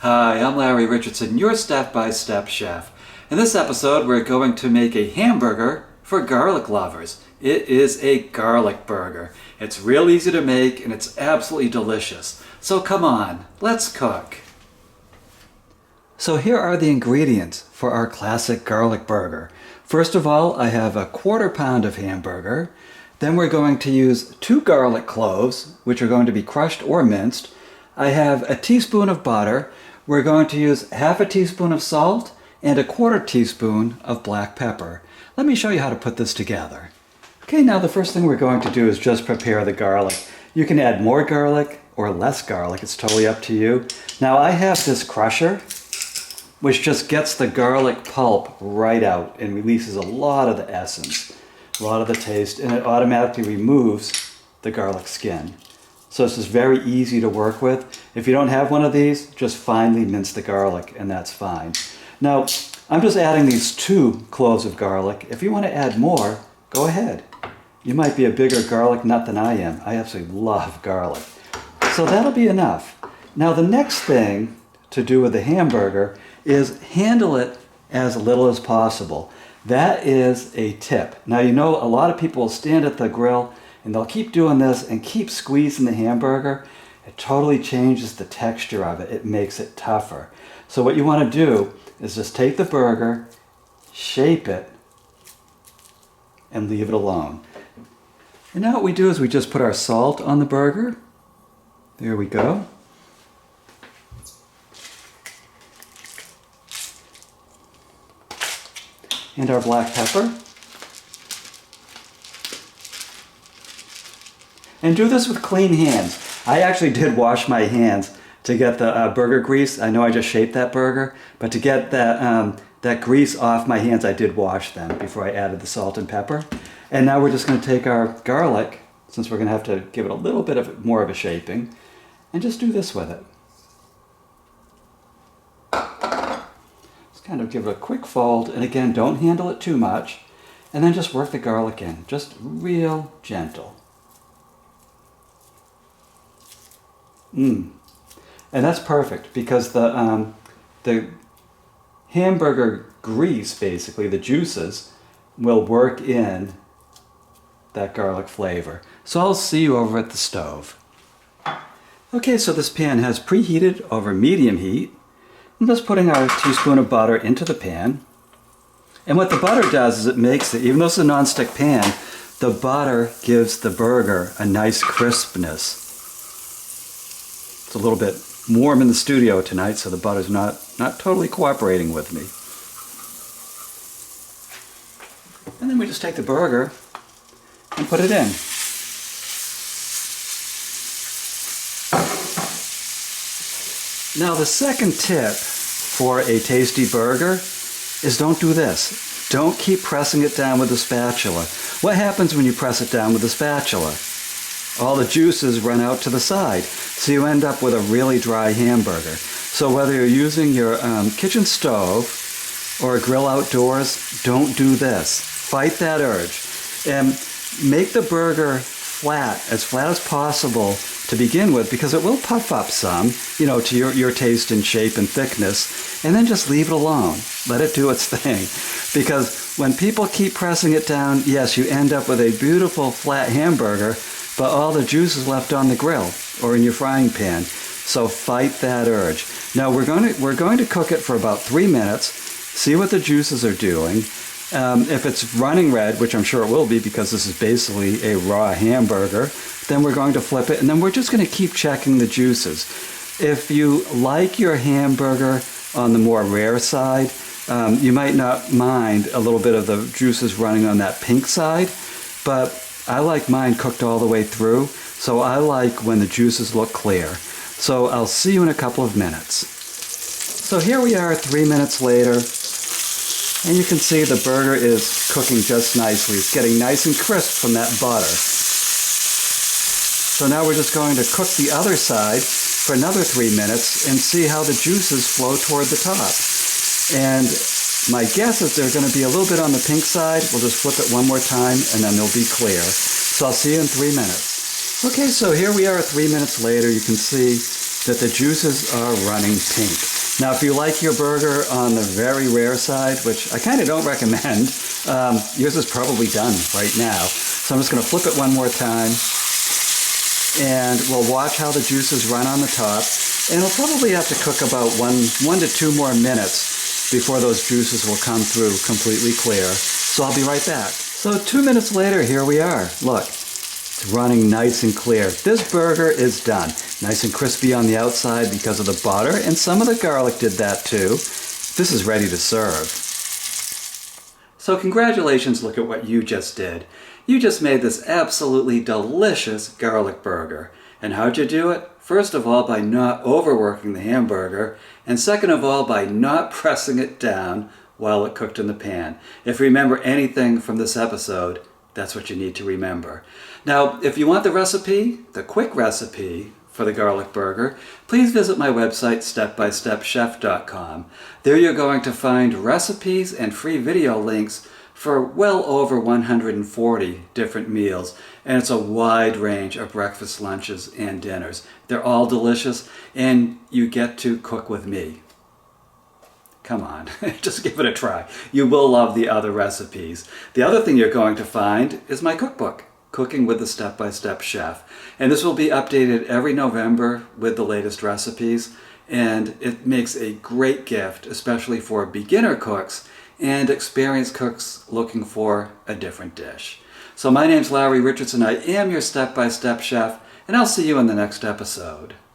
Hi, I'm Larry Richardson, your step-by-step chef. In this episode, we're going to make a hamburger for garlic lovers. It is a garlic burger. It's real easy to make and it's absolutely delicious. So come on, let's cook. So here are the ingredients for our classic garlic burger. First of all, I have a 1/4 pound of hamburger. Then we're going to use 2 garlic cloves, which are going to be crushed or minced. I have a teaspoon of butter. We're going to use 1/2 teaspoon of salt and a 1/4 teaspoon of black pepper. Let me show you how to put this together. Okay, now the first thing we're going to do is just prepare the garlic. You can add more garlic or less garlic, it's totally up to you. Now I have this crusher, which just gets the garlic pulp right out and releases a lot of the essence, a lot of the taste, and it automatically removes the garlic skin. So this is very easy to work with. If you don't have one of these, just finely mince the garlic and that's fine. Now, I'm just adding these 2 cloves of garlic. If you want to add more, go ahead. You might be a bigger garlic nut than I am. I absolutely love garlic. So that'll be enough. Now the next thing to do with the hamburger is handle it as little as possible. That is a tip. Now you know a lot of people will stand at the grill and they'll keep doing this and keep squeezing the hamburger. It totally changes the texture of it. It makes it tougher. So what you want to do is just take the burger, shape it, and leave it alone. And now what we do is we just put our salt on the burger. There we go. And our black pepper. And do this with clean hands. I actually did wash my hands to get the burger grease. I know I just shaped that burger, but to get that grease off my hands, I did wash them before I added the salt and pepper. And now we're just going to take our garlic, since we're going to have to give it a little bit of more of a shaping, and just do this with it. Just kind of give it a quick fold, and again, don't handle it too much, and then just work the garlic in, just real gentle. And that's perfect because the hamburger grease, basically, the juices, will work in that garlic flavor. So I'll see you over at the stove. Okay, so this pan has preheated over medium heat. I'm just putting our teaspoon of butter into the pan. And what the butter does is it makes it, even though it's a nonstick pan, the butter gives the burger a nice crispness. It's a little bit warm in the studio tonight, so the butter's not totally cooperating with me. And then we just take the burger and put it in. Now the second tip for a tasty burger is don't do this. Don't keep pressing it down with a spatula. What happens when you press it down with a spatula? All the juices run out to the side, so you end up with a really dry hamburger. So whether you're using your kitchen stove or a grill outdoors, don't do this. Fight that urge. And make the burger flat as possible to begin with, because it will puff up some, to your taste and shape and thickness, and then just leave it alone. Let it do its thing. Because when people keep pressing it down, yes, you end up with a beautiful flat hamburger, but all the juice is left on the grill or in your frying pan. So fight that urge. Now we're going to cook it for about 3 minutes, see what the juices are doing. If it's running red, which I'm sure it will be because this is basically a raw hamburger, then we're going to flip it, and then we're just going to keep checking the juices. If you like your hamburger on the more rare side, you might not mind a little bit of the juices running on that pink side, but I like mine cooked all the way through, so I like when the juices look clear. So I'll see you in a couple of minutes. So here we are 3 minutes later, and you can see the burger is cooking just nicely. It's getting nice and crisp from that butter. So now we're just going to cook the other side for another 3 minutes and see how the juices flow toward the top. And my guess is they're going to be a little bit on the pink side. We'll just flip it one more time and then they'll be clear. So I'll see you in 3 minutes. Okay, so here we are 3 minutes later. You can see that the juices are running pink. Now, if you like your burger on the very rare side, which I kind of don't recommend, yours is probably done right now. So I'm just going to flip it one more time, and we'll watch how the juices run on the top. And we'll probably have to cook about one to 2 more minutes before those juices will come through completely clear. So I'll be right back. So 2 minutes later, here we are. Look, it's running nice and clear. This burger is done. Nice and crispy on the outside because of the butter, and some of the garlic did that too. This is ready to serve. So congratulations, look at what you just did. You just made this absolutely delicious garlic burger. And how'd you do it? First of all, by not overworking the hamburger, and second of all, by not pressing it down while it cooked in the pan. If you remember anything from this episode, that's what you need to remember. Now, if you want the recipe, the quick recipe for the garlic burger, please visit my website, stepbystepchef.com. There you're going to find recipes and free video links for well over 140 different meals, and it's a wide range of breakfast, lunches, and dinners. They're all delicious, and you get to cook with me. Come on, just give it a try. You will love the other recipes. The other thing you're going to find is my cookbook, Cooking with the Step-by-Step Chef. And this will be updated every November with the latest recipes, and it makes a great gift, especially for beginner cooks and experienced cooks looking for a different dish. So my name's Larry Richardson. I am your Step-by-Step Chef, and I'll see you in the next episode.